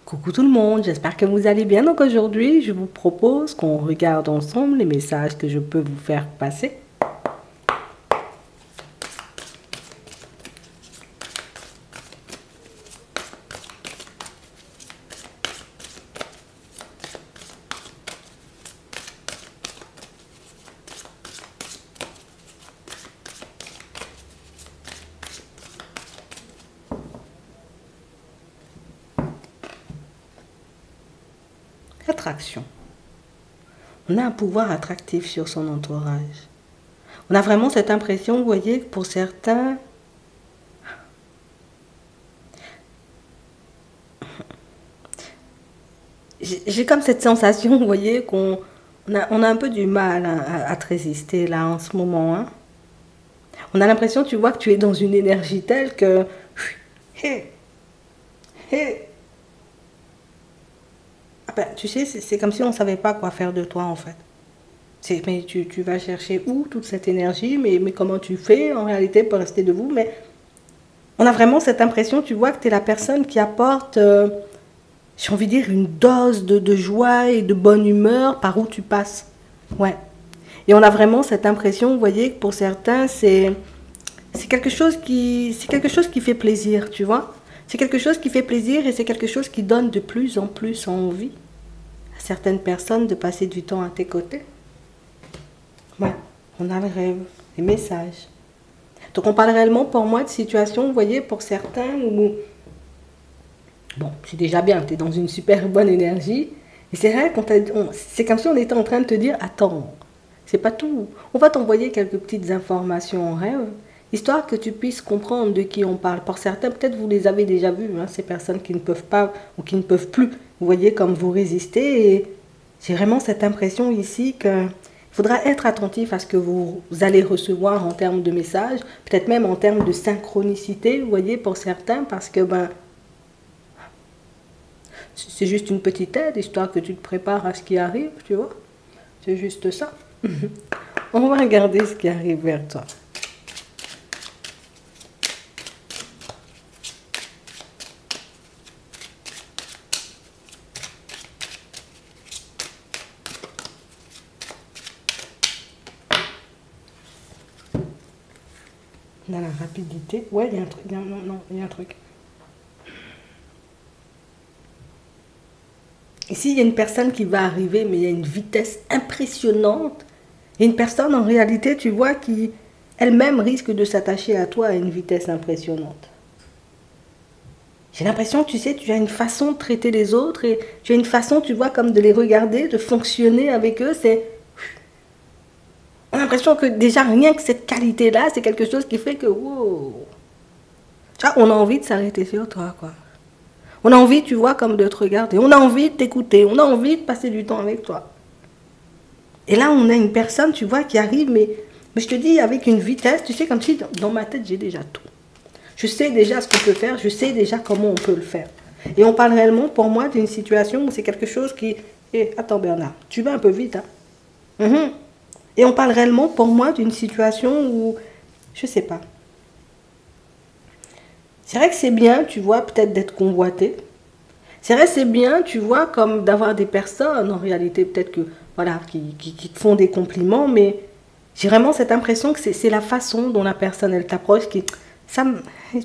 Coucou tout le monde, j'espère que vous allez bien. Donc aujourd'hui, je vous propose qu'on regarde ensemble les messages que je peux vous faire passer. Attraction. On a un pouvoir attractif sur son entourage. On a vraiment cette impression, vous voyez, que pour certains, j'ai comme cette sensation, vous voyez, qu'on a un peu du mal à te résister là en ce moment. Hein. On a l'impression, tu vois, que tu es dans une énergie telle que... Hé, hé. Ah ben, tu sais, c'est comme si on ne savait pas quoi faire de toi en fait. Mais tu vas chercher où toute cette énergie, mais comment tu fais en réalité pour rester debout. Mais on a vraiment cette impression, tu vois, que tu es la personne qui apporte, j'ai envie de dire, une dose de joie et de bonne humeur par où tu passes. Ouais. Et on a vraiment cette impression, vous voyez, que pour certains, c'est quelque chose qui fait plaisir, tu vois. C'est quelque chose qui fait plaisir et c'est quelque chose qui donne de plus en plus envie à certaines personnes de passer du temps à tes côtés. Ouais, on a le rêve, les messages. Donc on parle réellement pour moi de situations, vous voyez, pour certains où, bon, c'est déjà bien, tu es dans une super bonne énergie. Et c'est vrai, c'est comme si on était en train de te dire, attends, c'est pas tout. On va t'envoyer quelques petites informations en rêve, histoire que tu puisses comprendre de qui on parle. Pour certains, peut-être vous les avez déjà vus, hein, ces personnes qui ne peuvent pas ou qui ne peuvent plus, vous voyez, comme vous résistez. Et j'ai vraiment cette impression ici que il faudra être attentif à ce que vous allez recevoir en termes de messages, peut-être même en termes de synchronicité, vous voyez, pour certains, parce que ben, c'est juste une petite aide, histoire que tu te prépares à ce qui arrive, tu vois. C'est juste ça. On va regarder ce qui arrive vers toi. On a la rapidité. Ouais, il y a un truc. Non, non, il y a un truc. Ici, il y a une personne qui va arriver, mais il y a une vitesse impressionnante. Il y a une personne, en réalité, tu vois, qui elle-même risque de s'attacher à toi à une vitesse impressionnante. J'ai l'impression, tu sais, tu as une façon de traiter les autres et tu as une façon, tu vois, comme de les regarder, de fonctionner avec eux. On a l'impression que déjà, rien que cette qualité-là, c'est quelque chose qui fait que, wow, tu vois, on a envie de s'arrêter sur toi, quoi. On a envie, tu vois, comme de te regarder. On a envie de t'écouter. On a envie de passer du temps avec toi. Et là, on a une personne, tu vois, qui arrive, mais je te dis, avec une vitesse, tu sais, comme si dans ma tête, j'ai déjà tout. Je sais déjà ce qu'on peut faire, je sais déjà comment on peut le faire. Et on parle réellement, pour moi, d'une situation où c'est quelque chose qui... Eh, attends Bernard, tu vas un peu vite, hein. Et on parle réellement, pour moi, d'une situation où... Je sais pas. C'est vrai que c'est bien, tu vois, peut-être d'être convoité. C'est vrai, c'est bien, tu vois, comme d'avoir des personnes, en réalité, peut-être que, voilà, qui te font des compliments, mais j'ai vraiment cette impression que c'est la façon dont la personne, elle t'approche qui...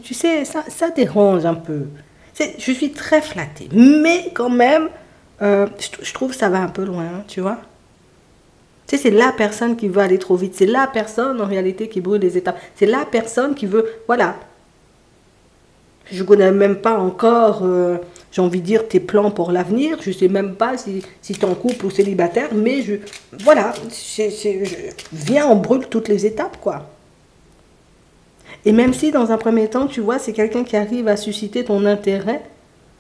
Tu sais, ça dérange un peu. Je suis très flattée, mais quand même, je trouve que ça va un peu loin, hein, tu vois. Tu sais, c'est la personne qui veut aller trop vite. C'est la personne, en réalité, qui brûle les étapes. C'est la personne qui veut, voilà. Je ne connais même pas encore, j'ai envie de dire, tes plans pour l'avenir. Je ne sais même pas si tu es en couple ou célibataire, mais voilà, viens, on brûle toutes les étapes, quoi. Et même si dans un premier temps, tu vois, c'est quelqu'un qui arrive à susciter ton intérêt,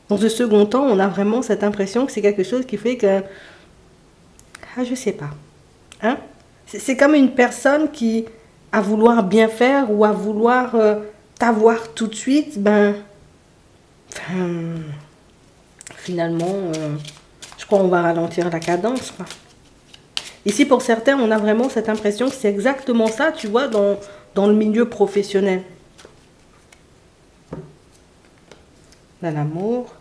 dans un second temps, on a vraiment cette impression que c'est quelque chose qui fait que... Ah, je sais pas. Hein? C'est comme une personne qui, à vouloir bien faire ou à vouloir t'avoir tout de suite, ben... Enfin, finalement, je crois qu'on va ralentir la cadence, quoi. Ici, pour certains, on a vraiment cette impression que c'est exactement ça, tu vois, dans le milieu professionnel. Dans l'amour.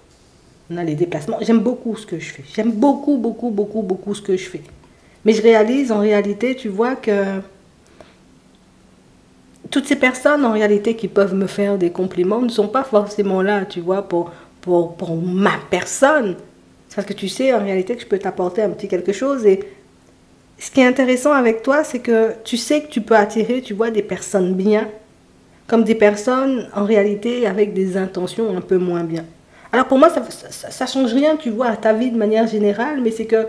On a les déplacements. J'aime beaucoup ce que je fais. J'aime beaucoup, beaucoup, beaucoup, beaucoup ce que je fais. Mais je réalise en réalité, tu vois, que toutes ces personnes en réalité qui peuvent me faire des compliments ne sont pas forcément là, tu vois, pour ma personne. C'est parce que tu sais en réalité que je peux t'apporter un petit quelque chose. Et ce qui est intéressant avec toi, c'est que tu sais que tu peux attirer, tu vois, des personnes bien, comme des personnes en réalité avec des intentions un peu moins bien. Alors pour moi, ça change rien, tu vois, à ta vie de manière générale, mais c'est que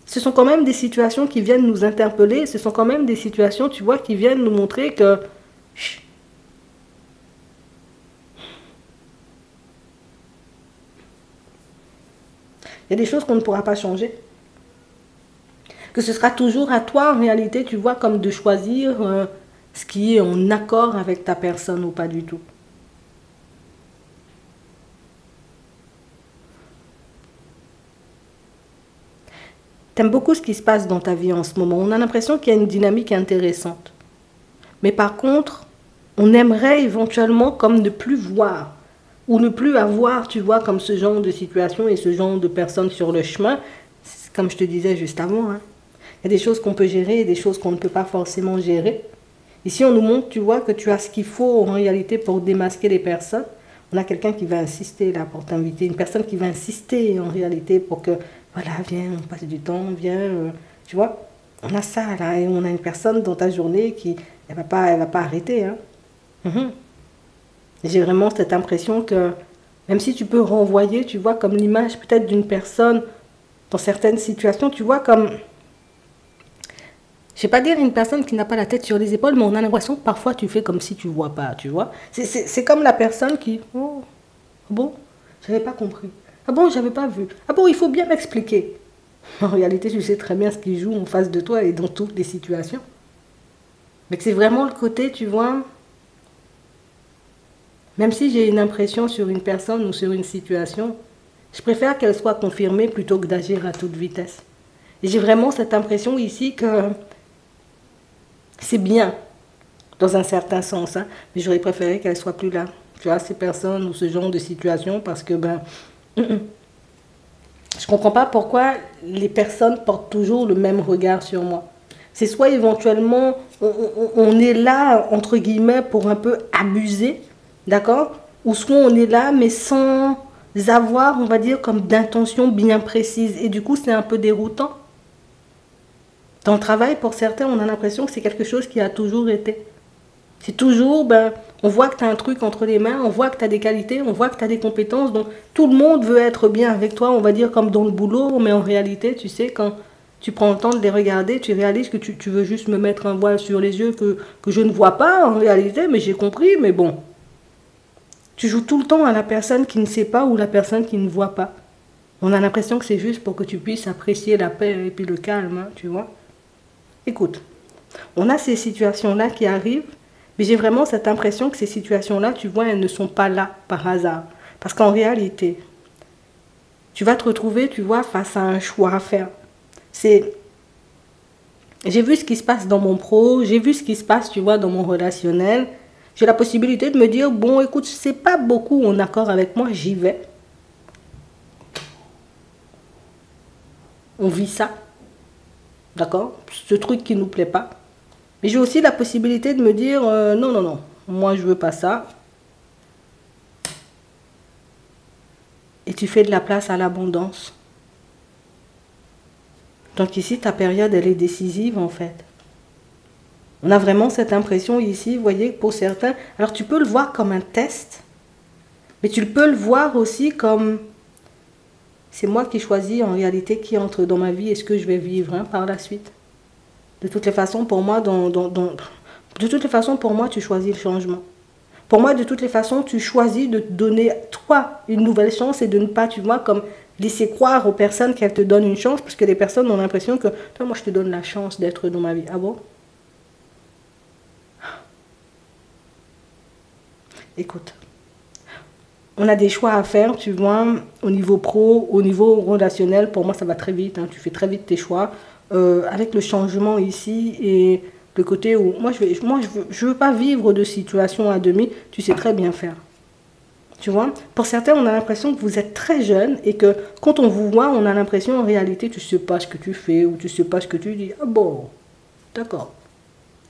ce sont quand même des situations qui viennent nous interpeller, ce sont quand même des situations, tu vois, qui viennent nous montrer que chut, il y a des choses qu'on ne pourra pas changer. Que ce sera toujours à toi, en réalité, tu vois, comme de choisir ce qui est en accord avec ta personne ou pas du tout. T'aimes beaucoup ce qui se passe dans ta vie en ce moment. On a l'impression qu'il y a une dynamique intéressante. Mais par contre, on aimerait éventuellement comme ne plus voir ou ne plus avoir, tu vois, comme ce genre de situation et ce genre de personnes sur le chemin. Comme je te disais juste avant, hein. Il y a des choses qu'on peut gérer et des choses qu'on ne peut pas forcément gérer. Ici, on nous montre, tu vois, que tu as ce qu'il faut en réalité pour démasquer les personnes. On a quelqu'un qui va insister là pour t'inviter, une personne qui va insister en réalité pour que, voilà, viens, on passe du temps, viens, tu vois. On a ça là, et on a une personne dans ta journée qui, elle va pas arrêter, hein. Mhm. J'ai vraiment cette impression que, même si tu peux renvoyer, tu vois, comme l'image peut-être d'une personne dans certaines situations, tu vois, comme, je ne vais pas dire une personne qui n'a pas la tête sur les épaules, mais on a l'impression que parfois tu fais comme si tu ne vois pas, tu vois. C'est comme la personne qui, oh, bon, je n'avais pas compris. Ah bon, j'avais pas vu. Ah bon, il faut bien m'expliquer. En réalité, tu sais très bien ce qui joue en face de toi et dans toutes les situations. Mais c'est vraiment le côté, tu vois, même si j'ai une impression sur une personne ou sur une situation, je préfère qu'elle soit confirmée plutôt que d'agir à toute vitesse. Et j'ai vraiment cette impression ici que c'est bien, dans un certain sens, hein, mais j'aurais préféré qu'elle soit plus là. Tu vois, ces personnes ou ce genre de situation, parce que, ben, je comprends pas pourquoi les personnes portent toujours le même regard sur moi. C'est soit éventuellement, on est là, entre guillemets, pour un peu abuser, d'accord? Ou soit on est là, mais sans avoir, on va dire, comme d'intention bien précise. Et du coup, c'est un peu déroutant. Dans le travail, pour certains, on a l'impression que c'est quelque chose qui a toujours été. C'est toujours, ben, on voit que tu as un truc entre les mains, on voit que tu as des qualités, on voit que tu as des compétences. Donc, tout le monde veut être bien avec toi, on va dire comme dans le boulot. Mais en réalité, tu sais, quand tu prends le temps de les regarder, tu réalises que tu veux juste me mettre un voile sur les yeux que je ne vois pas en réalité, mais j'ai compris, mais bon. Tu joues tout le temps à la personne qui ne sait pas ou la personne qui ne voit pas. On a l'impression que c'est juste pour que tu puisses apprécier la paix et puis le calme, hein, tu vois. Écoute, on a ces situations-là qui arrivent, mais j'ai vraiment cette impression que ces situations-là, tu vois, elles ne sont pas là par hasard. Parce qu'en réalité, tu vas te retrouver, tu vois, face à un choix à faire. J'ai vu ce qui se passe dans mon pro, j'ai vu ce qui se passe, tu vois, dans mon relationnel. J'ai la possibilité de me dire, bon, écoute, c'est pas beaucoup en accord avec moi, j'y vais. On vit ça. D'accord? Ce truc qui ne nous plaît pas. Mais j'ai aussi la possibilité de me dire, non, non, non, moi je veux pas ça. Et tu fais de la place à l'abondance. Donc ici, ta période, elle est décisive en fait. On a vraiment cette impression ici, vous voyez, pour certains. Alors tu peux le voir comme un test, mais tu peux le voir aussi comme, c'est moi qui choisis en réalité qui entre dans ma vie et ce que je vais vivre, hein, par la suite. De toutes les façons, pour moi, de toutes les façons, pour moi, tu choisis le changement. Pour moi, de toutes les façons, tu choisis de te donner, toi, une nouvelle chance et de ne pas, tu vois, comme laisser croire aux personnes qu'elles te donnent une chance, parce que les personnes ont l'impression que, toi, moi, je te donne la chance d'être dans ma vie. Ah bon? Écoute, on a des choix à faire, tu vois, au niveau pro, au niveau relationnel. Pour moi, ça va très vite, hein, tu fais très vite tes choix. Avec le changement ici et le côté où moi je veux pas vivre de situation à demi, tu sais très bien faire. Tu vois, pour certains, on a l'impression que vous êtes très jeune et que quand on vous voit, on a l'impression en réalité, tu ne sais pas ce que tu fais ou tu ne sais pas ce que tu dis. Ah bon, d'accord.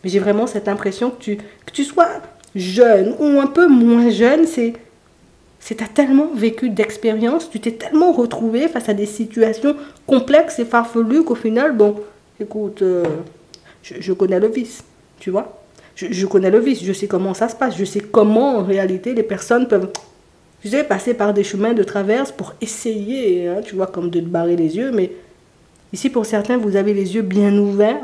Mais j'ai vraiment cette impression que tu sois jeune ou un peu moins jeune, c'est tu as tellement vécu d'expérience, tu t'es tellement retrouvé face à des situations complexes et farfelues qu'au final, bon, écoute, je connais le vice, tu vois. Je connais le vice, je sais comment ça se passe, je sais comment en réalité les personnes peuvent, tu sais, passer par des chemins de traverse pour essayer, hein, tu vois, comme de te barrer les yeux, mais ici pour certains, vous avez les yeux bien ouverts.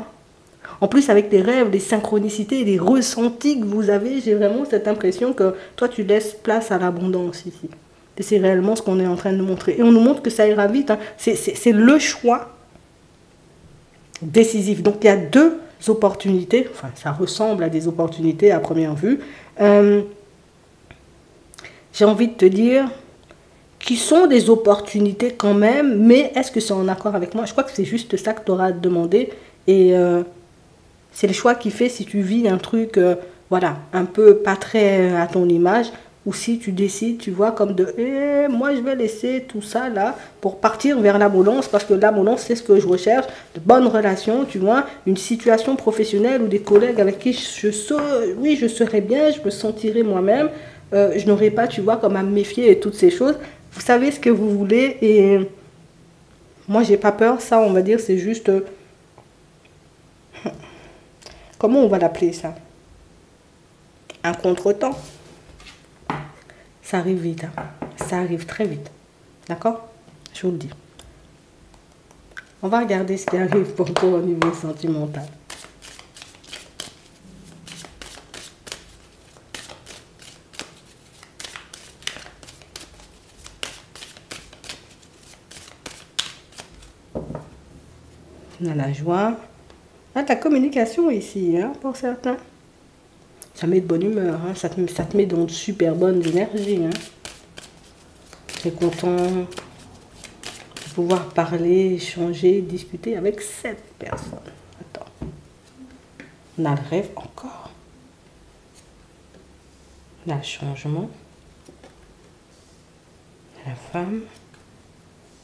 En plus, avec les rêves, les synchronicités, les ressentis que vous avez, j'ai vraiment cette impression que toi, tu laisses place à l'abondance ici. Et c'est réellement ce qu'on est en train de nous montrer. Et on nous montre que ça ira vite. Hein. C'est le choix décisif. Donc, il y a deux opportunités. Enfin, ça ressemble à des opportunités à première vue. J'ai envie de te dire qui sont des opportunités quand même, mais est-ce que c'est en accord avec moi? Je crois que c'est juste ça que tu auras à te demander. Et c'est le choix qui fait si tu vis un truc, voilà, un peu pas très à ton image, ou si tu décides, tu vois, comme de, moi je vais laisser tout ça là pour partir vers l'abondance, parce que l'abondance, c'est ce que je recherche, de bonnes relations, tu vois, une situation professionnelle ou des collègues avec qui oui, je serai bien, je me sentirai moi-même, je n'aurai pas, tu vois, comme à me méfier et toutes ces choses. Vous savez ce que vous voulez et moi, j'ai pas peur, ça, on va dire, c'est juste... comment on va l'appeler ça? Un contretemps. Ça arrive vite, hein. Ça arrive très vite. D'accord? Je vous le dis. On va regarder ce qui arrive pour toi au niveau sentimental. On a la joie. Ah, ta communication ici, hein, pour certains. Ça met de bonne humeur, hein. Ça te met dans de super bonnes énergies. Hein. Tu es content de pouvoir parler, échanger, discuter avec cette personne. Attends. On a le rêve encore. On a le changement. On a la femme.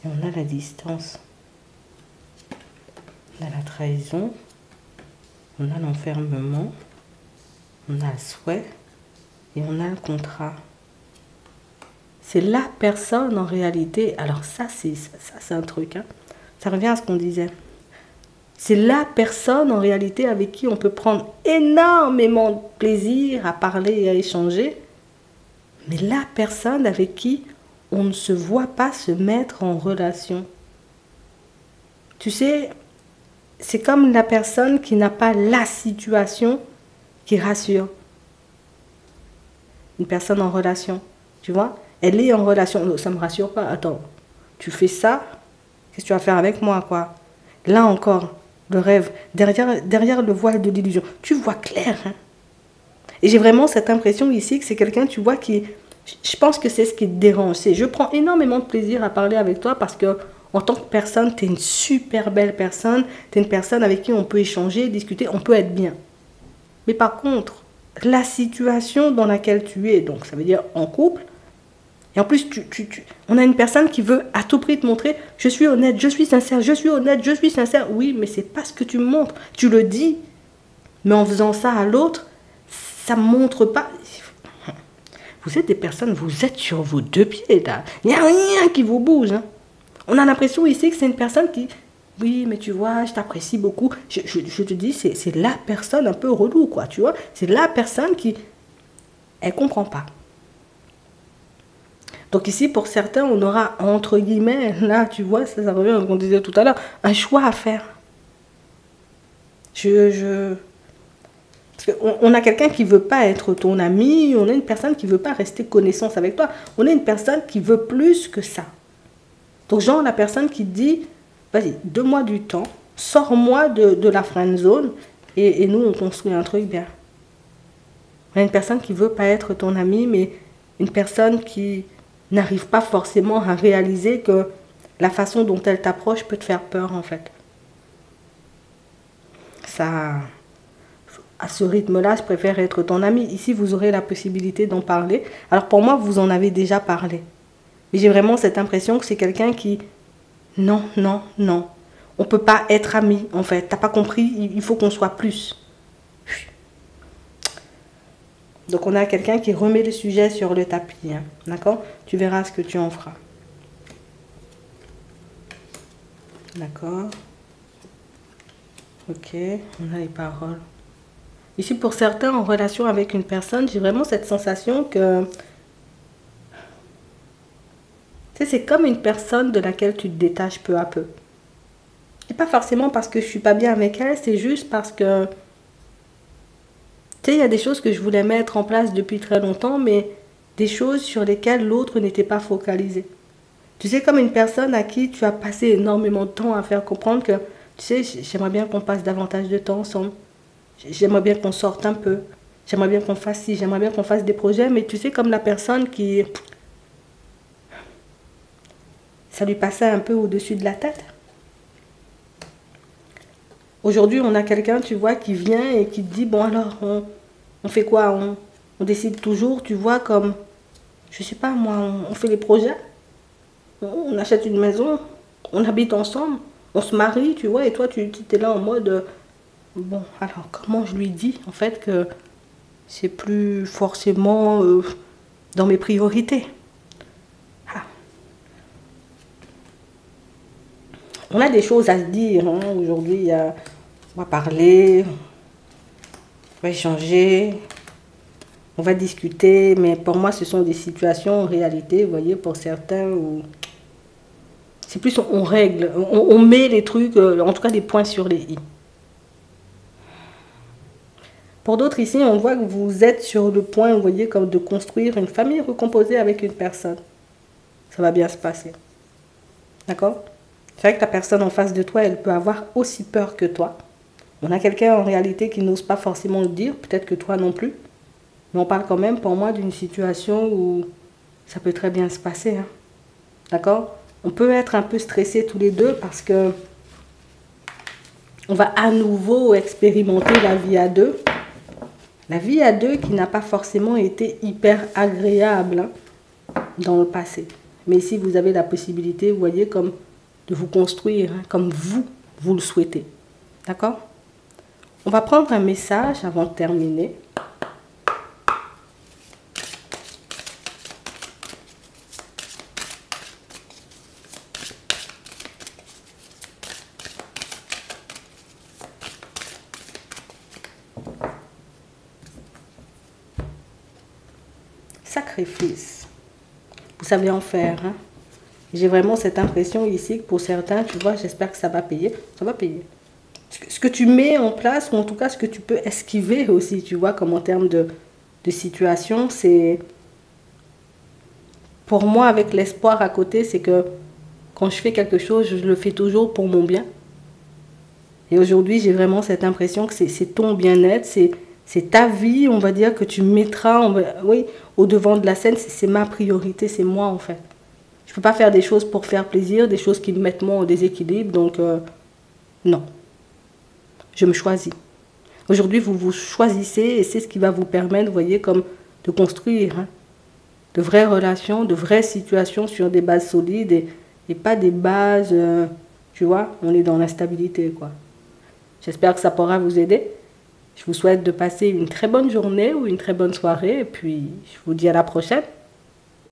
Et on a la distance. On a la trahison. On a l'enfermement. On a le souhait. Et on a le contrat. C'est la personne en réalité. Alors ça, c'est un truc. Hein. Ça revient à ce qu'on disait. C'est la personne en réalité avec qui on peut prendre énormément de plaisir à parler et à échanger. Mais la personne avec qui on ne se voit pas se mettre en relation. Tu sais, c'est comme la personne qui n'a pas la situation qui rassure. Une personne en relation, tu vois, elle est en relation. Non, ça ne me rassure pas. Attends, tu fais ça, qu'est-ce que tu vas faire avec moi, quoi? Là encore, le rêve, derrière le voile de l'illusion. Tu vois clair, hein? Et j'ai vraiment cette impression ici que c'est quelqu'un, tu vois, qui... Je pense que c'est ce qui te dérange. Je prends énormément de plaisir à parler avec toi parce que en tant que personne, tu es une super belle personne. Tu es une personne avec qui on peut échanger, discuter, on peut être bien. Mais par contre, la situation dans laquelle tu es, donc ça veut dire en couple, et en plus, on a une personne qui veut à tout prix te montrer « je suis honnête, je suis sincère, je suis honnête, je suis sincère ». Oui, mais c'est pas ce que tu me montres. Tu le dis, mais en faisant ça à l'autre, ça ne montre pas... Vous êtes des personnes, vous êtes sur vos deux pieds, là. Il n'y a rien qui vous bouge. Hein. On a l'impression ici que c'est une personne qui... Oui, mais tu vois, je t'apprécie beaucoup. Je te dis, c'est la personne un peu relou, quoi, tu vois. C'est la personne qui... Elle ne comprend pas. Donc ici, pour certains, on aura, entre guillemets, là, tu vois, ça revient à ce qu'on disait tout à l'heure, un choix à faire. Parce qu'on a quelqu'un qui ne veut pas être ton ami, on a une personne qui ne veut pas rester connaissance avec toi. On a une personne qui veut plus que ça. Donc genre la personne qui dit, vas-y, donne-moi du temps, sors-moi de la friend zone et nous on construit un truc bien. On a une personne qui ne veut pas être ton ami, mais une personne qui n'arrive pas forcément à réaliser que la façon dont elle t'approche peut te faire peur en fait. Ça... à ce rythme-là, je préfère être ton ami. Ici, vous aurez la possibilité d'en parler. Alors pour moi, vous en avez déjà parlé. Mais j'ai vraiment cette impression que c'est quelqu'un qui... Non, non, non. On ne peut pas être amis, en fait. T'as pas compris, il faut qu'on soit plus. Donc on a quelqu'un qui remet le sujet sur le tapis. Hein. D'accord? Tu verras ce que tu en feras. D'accord. Ok, on a les paroles. Ici, pour certains, en relation avec une personne, j'ai vraiment cette sensation que... Tu sais, c'est comme une personne de laquelle tu te détaches peu à peu. Et pas forcément parce que je suis pas bien avec elle, c'est juste parce que... Tu sais, il y a des choses que je voulais mettre en place depuis très longtemps, mais des choses sur lesquelles l'autre n'était pas focalisé. Tu sais, comme une personne à qui tu as passé énormément de temps à faire comprendre que, tu sais, j'aimerais bien qu'on passe davantage de temps ensemble. J'aimerais bien qu'on sorte un peu. J'aimerais bien qu'on fasse ci, j'aimerais bien qu'on fasse des projets, mais tu sais, comme la personne qui... Ça lui passait un peu au-dessus de la tête. Aujourd'hui, on a quelqu'un, tu vois, qui vient et qui te dit, bon alors, on fait quoi? On décide toujours, tu vois, comme, je sais pas moi, on fait les projets. On achète une maison, on habite ensemble, on se marie, tu vois, et toi, tu es là en mode, bon, alors, comment je lui dis, en fait, que c'est plus forcément dans mes priorités. Ah. On a des choses à se dire, hein. Aujourd'hui, on va parler, on va échanger, on va discuter, mais pour moi, ce sont des situations en réalité, vous voyez, pour certains, où c'est plus on règle, on met les trucs, en tout cas des points sur les i. Pour d'autres ici, on voit que vous êtes sur le point, vous voyez, comme de construire une famille recomposée avec une personne. Ça va bien se passer. D'accord? C'est vrai que la personne en face de toi, elle peut avoir aussi peur que toi. On a quelqu'un en réalité qui n'ose pas forcément le dire, peut-être que toi non plus. Mais on parle quand même pour moi d'une situation où ça peut très bien se passer. Hein. D'accord? On peut être un peu stressés tous les deux parce que on va à nouveau expérimenter la vie à deux. La vie à deux qui n'a pas forcément été hyper agréable hein, dans le passé. Mais ici, vous avez la possibilité, vous voyez, comme de vous construire, hein, comme vous le souhaitez. D'accord? On va prendre un message avant de terminer. Sacrifice. Vous savez en faire. Hein? J'ai vraiment cette impression ici que pour certains, tu vois, j'espère que ça va payer. Ça va payer. Ce que tu mets en place, ou en tout cas ce que tu peux esquiver aussi, tu vois, comme en termes de situation, c'est... Pour moi, avec l'espoir à côté, c'est que quand je fais quelque chose, je le fais toujours pour mon bien. Et aujourd'hui, j'ai vraiment cette impression que c'est ton bien-être, c'est ta vie, on va dire, que tu mettras oui, au devant de la scène. C'est ma priorité, c'est moi en fait. Je ne peux pas faire des choses pour faire plaisir, des choses qui me mettent moi au déséquilibre, donc non. Je me choisis. Aujourd'hui, vous vous choisissez et c'est ce qui va vous permettre, vous voyez, comme de construire hein, de vraies relations, de vraies situations sur des bases solides et pas des bases, tu vois, on est dans l'instabilité, quoi. J'espère que ça pourra vous aider. Je vous souhaite de passer une très bonne journée ou une très bonne soirée et puis je vous dis à la prochaine.